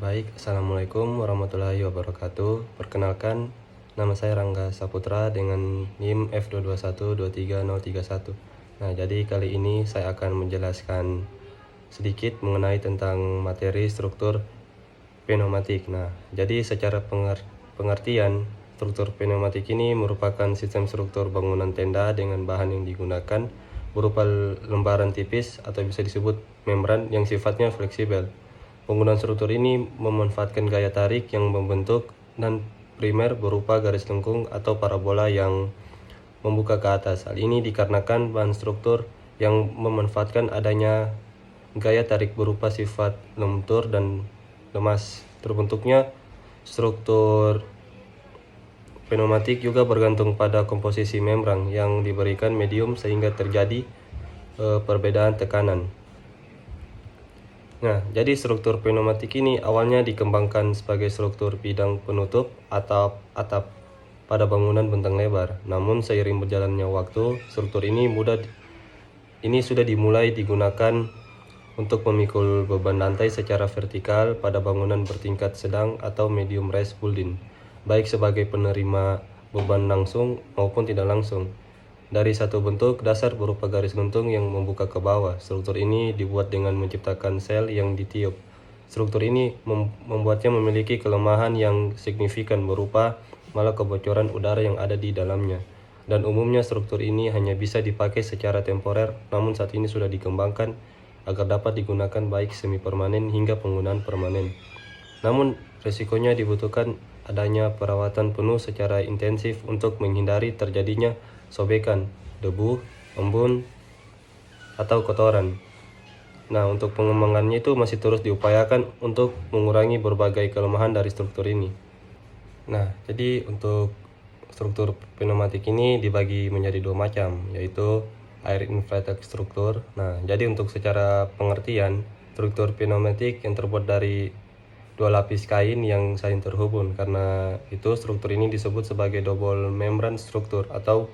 Baik, Assalamualaikum warahmatullahi wabarakatuh. Perkenalkan, nama saya Rangga Saputra dengan NIM F221233031. Nah, jadi kali ini saya akan menjelaskan sedikit mengenai tentang materi struktur pneumatik. Nah, jadi secara pengertian, struktur pneumatik ini merupakan sistem struktur bangunan tenda dengan bahan yang digunakan berupa lembaran tipis atau bisa disebut membran yang sifatnya fleksibel. Penggunaan struktur ini memanfaatkan gaya tarik yang membentuk dan primer berupa garis lengkung atau parabola yang membuka ke atas. Hal ini dikarenakan bahan struktur yang memanfaatkan adanya gaya tarik berupa sifat lentur dan lemas. Terbentuknya struktur pneumatik juga bergantung pada komposisi membran yang diberikan medium sehingga terjadi perbedaan tekanan. Nah, jadi struktur pneumatik ini awalnya dikembangkan sebagai struktur bidang penutup atap pada bangunan bentang lebar. Namun seiring berjalannya waktu, struktur ini sudah dimulai digunakan untuk memikul beban lantai secara vertikal pada bangunan bertingkat sedang atau medium rise building, baik sebagai penerima beban langsung maupun tidak langsung. Dari satu bentuk dasar berupa garis lentung yang membuka ke bawah. Struktur ini dibuat dengan menciptakan sel yang ditiup. Struktur ini membuatnya memiliki kelemahan yang signifikan berupa malah kebocoran udara yang ada di dalamnya. Dan umumnya struktur ini hanya bisa dipakai secara temporer, namun saat ini sudah dikembangkan agar dapat digunakan baik semi permanen hingga penggunaan permanen. Namun resikonya dibutuhkan adanya perawatan penuh secara intensif untuk menghindari terjadinya sobekan, debu, embun, atau kotoran. Nah, untuk pengembangannya itu masih terus diupayakan untuk mengurangi berbagai kelemahan dari struktur ini. Nah, jadi untuk struktur pneumatik ini dibagi menjadi dua macam, yaitu air inflated struktur. Nah, jadi untuk secara pengertian, struktur pneumatik yang terbuat dari dua lapis kain yang saling terhubung. Karena itu struktur ini disebut sebagai double membran struktur atau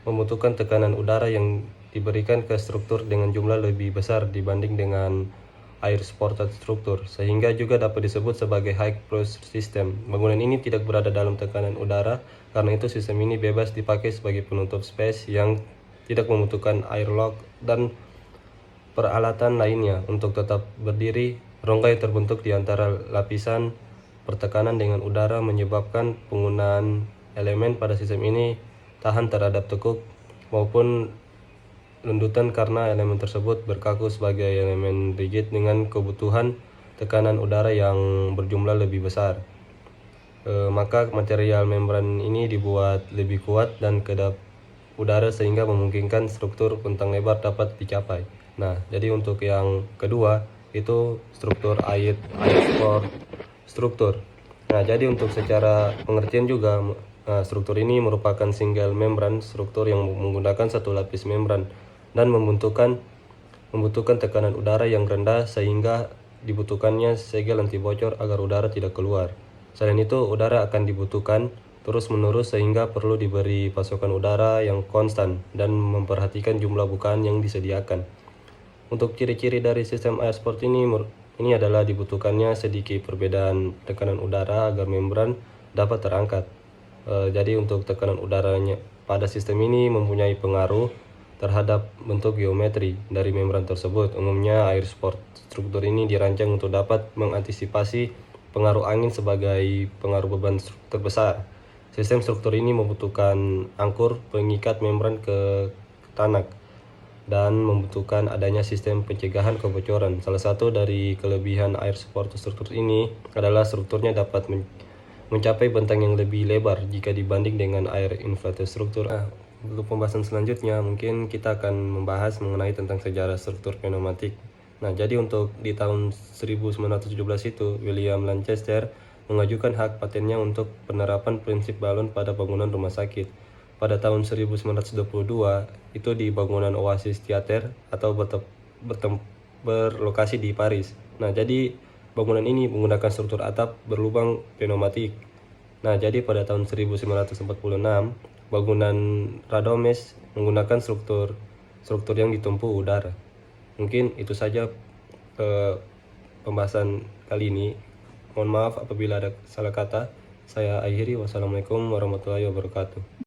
membutuhkan tekanan udara yang diberikan ke struktur dengan jumlah lebih besar dibanding dengan air supported struktur, sehingga juga dapat disebut sebagai high pressure system. Bangunan ini tidak berada dalam tekanan udara, karena itu sistem ini bebas dipakai sebagai penutup space yang tidak membutuhkan airlock dan peralatan lainnya untuk tetap berdiri. Rongga yang terbentuk di antara lapisan pertekanan dengan udara menyebabkan penggunaan elemen pada sistem ini tahan terhadap tekuk maupun lendutan karena elemen tersebut berkaku sebagai elemen rigid dengan kebutuhan tekanan udara yang berjumlah lebih besar. Maka material membran ini dibuat lebih kuat dan kedap udara sehingga memungkinkan struktur bentang lebar dapat dicapai. Nah, jadi untuk yang kedua itu struktur air support struktur. Nah, jadi untuk secara pengertian juga struktur ini merupakan single membran struktur yang menggunakan satu lapis membran dan membutuhkan tekanan udara yang rendah sehingga dibutuhkannya segel anti bocor agar udara tidak keluar. Selain itu, udara akan dibutuhkan terus-menerus sehingga perlu diberi pasokan udara yang konstan dan memperhatikan jumlah bukaan yang disediakan. Untuk ciri-ciri dari sistem air support ini adalah dibutuhkannya sedikit perbedaan tekanan udara agar membran dapat terangkat. Jadi untuk tekanan udaranya pada sistem ini mempunyai pengaruh terhadap bentuk geometri dari membran tersebut. Umumnya air support struktur ini dirancang untuk dapat mengantisipasi pengaruh angin sebagai pengaruh beban terbesar. Sistem struktur ini membutuhkan angkur pengikat membran ke tanak dan membutuhkan adanya sistem pencegahan kebocoran. Salah satu dari kelebihan air support struktur ini adalah strukturnya dapat mencapai bentang yang lebih lebar jika dibanding dengan air inflated struktur. Nah, untuk pembahasan selanjutnya mungkin kita akan membahas mengenai tentang sejarah struktur pneumatik. Nah, jadi untuk di tahun 1917 itu William Lanchester mengajukan hak patennya untuk penerapan prinsip balon pada bangunan rumah sakit. Pada tahun 1922 itu di bangunan Oasis Theater atau berlokasi di Paris. Nah, jadi bangunan ini menggunakan struktur atap berlubang pneumatik. Nah, jadi pada tahun 1946 bangunan Radomes menggunakan struktur yang ditumpu udara. Mungkin itu saja pembahasan kali ini. Mohon maaf apabila ada salah kata. Saya akhiri. Wassalamualaikum warahmatullahi wabarakatuh.